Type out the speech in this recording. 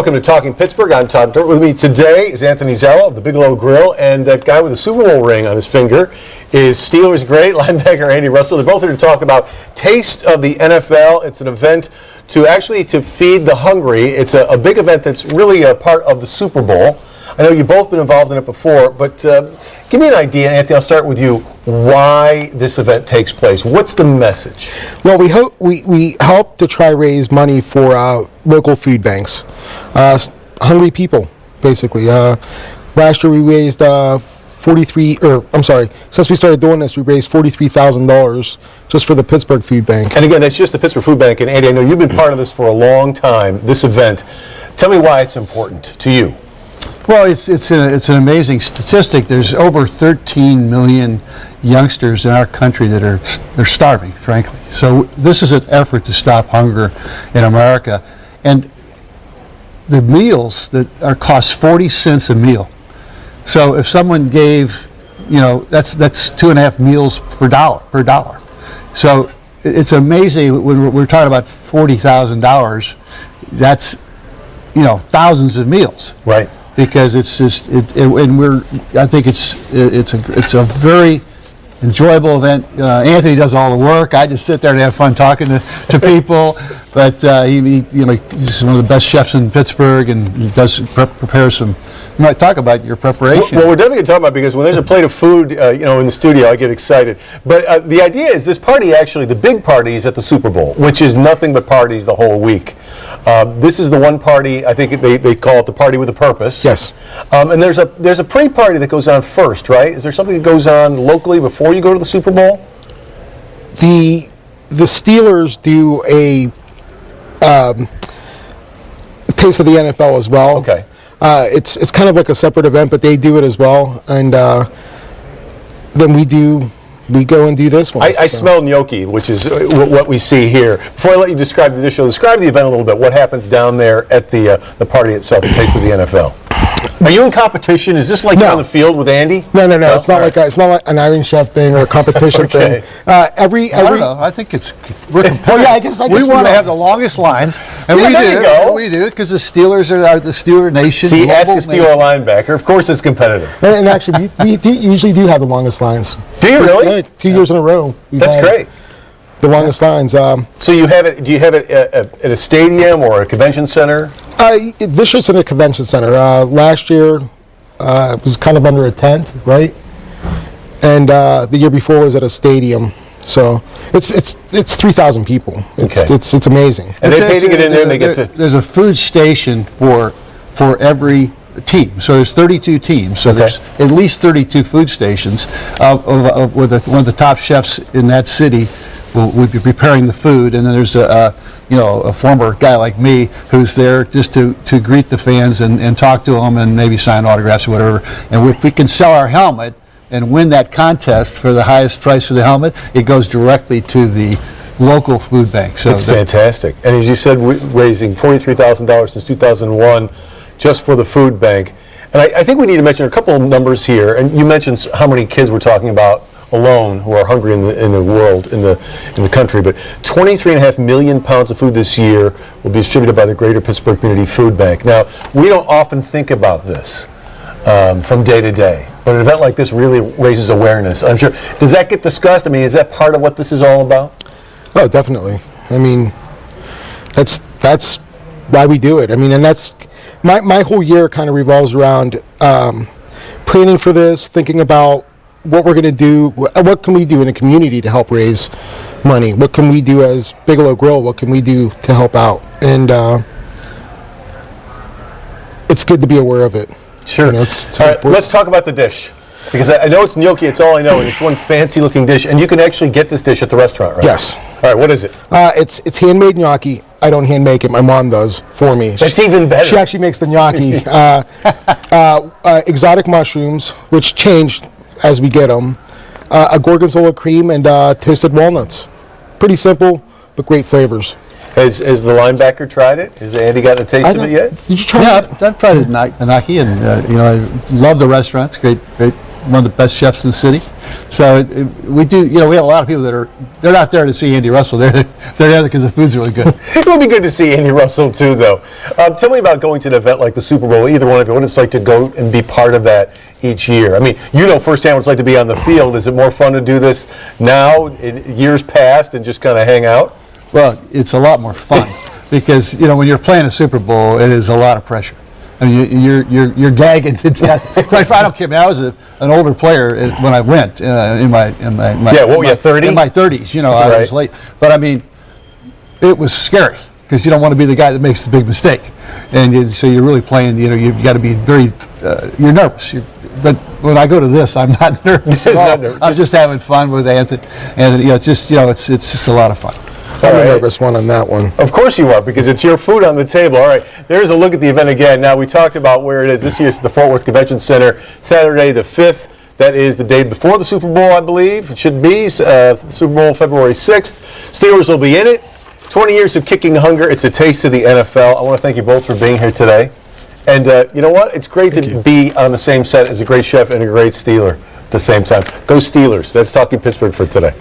Welcome to Talking Pittsburgh. I'm Todd Dirt. With me today is Anthony Zallo of the Bigelow Grille, and that guy with the Super Bowl ring on his finger is Steelers great linebacker Andy Russell. They're both here to talk about Taste of the NFL. It's an event to feed the hungry. It's a big event that's really a part of the Super Bowl. I know you've both been involved in it before, but give me an idea, Anthony. I'll start with you. Why this event takes place? What's the message? Well, we help to try raise money for local food banks, hungry people, basically. Last year we raised since we started doing this, we raised $43,000 just for the Pittsburgh Food Bank. And again, that's just the Pittsburgh Food Bank. And Andy, I know you've been part of this for a long time. This event. Tell me why it's important to you. Well, it's an amazing statistic. There's over 13 million youngsters in our country that they're starving, frankly. So this is an effort to stop hunger in America, and the meals that cost 40 cents a meal. So if someone gave, that's 2.5 meals per dollar. So it's amazing when we're talking about $40,000. That's thousands of meals. Right. Because it's just, I think it's a very enjoyable event. Anthony does all the work. I just sit there and have fun talking to people. But he's one of the best chefs in Pittsburgh, and he does prepare some. You might talk about your preparation. Well, we're definitely going to talk about it, because when there's a plate of food, in the studio, I get excited. But the idea is this party, actually, the big party is at the Super Bowl, which is nothing but parties the whole week. This is the one party, I think they call it the party with a purpose. Yes. And there's a pre-party that goes on first, right? Is there something that goes on locally before you go to the Super Bowl? The Steelers do a Taste of the NFL as well. Okay. It's kind of like a separate event, but they do it as well, and then we go and do this one. I smell gnocchi, which is what we see here. Before I let you describe the dish, describe the event a little bit. What happens down there at the party itself, the Taste of the NFL? Are you in competition? Is this like on the field with Andy? No. It's not like an Iron Chef thing or a competition thing. I don't know. I think we're competitive. I guess we want to have the longest lines, and we do because the Steelers are the Steeler Nation. See, ask a Steeler linebacker. Of course, it's competitive. And actually, we usually do have the longest lines. Do you really? Yeah, 2 years in a row. That's great. The longest lines. So you have it? Do you have it at a stadium or a convention center? This year's in a convention center. Last year it was kind of under a tent, right? And the year before was at a stadium. So it's 3,000 people. It's amazing. And they pay to get in there, and they get to. There's a food station for every team. So there's 32 teams. So there's at least 32 food stations. With one of the top chefs in that city would be preparing the food, and then there's a former guy like me who's there just to greet the fans and talk to them and maybe sign autographs or whatever. And if we can sell our helmet and win that contest for the highest price for the helmet, it goes directly to the local food bank. So it's fantastic. And as you said, raising $43,000 since 2001 just for the food bank. And I think we need to mention a couple of numbers here. And you mentioned how many kids we're talking about alone who are hungry in the world, in the country. But 23.5 million pounds of food this year will be distributed by the Greater Pittsburgh Community Food Bank. Now, we don't often think about this from day to day, but an event like this really raises awareness. I'm sure. Does that get discussed? I mean, is that part of what this is all about? Oh, definitely. I mean, that's why we do it. I mean, and that's my whole year kind of revolves around planning for this, thinking about what we're going to do, what can we do in the community to help raise money? What can we do as Bigelow Grille? What can we do to help out? And it's good to be aware of it. Sure. All right, let's talk about the dish. Because I know it's gnocchi, it's all I know, and it's one fancy-looking dish, and you can actually get this dish at the restaurant, right? Yes. All right, what is it? It's handmade gnocchi. I don't hand make it. My mom does for me. That's even better. She actually makes the gnocchi. Exotic mushrooms, which change as we get them, a gorgonzola cream, and toasted walnuts. Pretty simple, but great flavors. Has the linebacker tried it? Has Andy gotten a taste of it yet? Did you try it? I've tried the gnocchi, and I love the restaurant. It's great one of the best chefs in the city. So we do, we have a lot of people they're not there to see Andy Russell. They're there because the food's really good. It would be good to see Andy Russell too, though. Tell me about going to an event like the Super Bowl, either one of you, what it's like to go and be part of that each year. I mean, you know firsthand what it's like to be on the field. Is it more fun to do this now, in years past, and just kind of hang out? Well, it's a lot more fun because, when you're playing a Super Bowl, it is a lot of pressure. I mean, you're gagging to death. I don't care. I mean, I was an older player when I went in my what were you, 30? In my 30s. I was late, but I mean, it was scary because you don't want to be the guy that makes the big mistake, and so you're really playing. You've got to be very. You're nervous. But when I go to this, I'm not nervous at all. I'm just having fun with Anthony, and it's just it's just a lot of fun. I'm a nervous one on that one. Of course you are, because it's your food on the table. All right, there's a look at the event again. Now, we talked about where it is. This year it's the Fort Worth Convention Center, Saturday the 5th. That is the day before the Super Bowl, I believe. It should be Super Bowl February 6th. Steelers will be in it. 20 years of kicking hunger. It's a taste of the NFL. I want to thank you both for being here today. And you know what? It's great to be on the same set as a great chef and a great Steeler at the same time. Go Steelers. That's Talking Pittsburgh for today.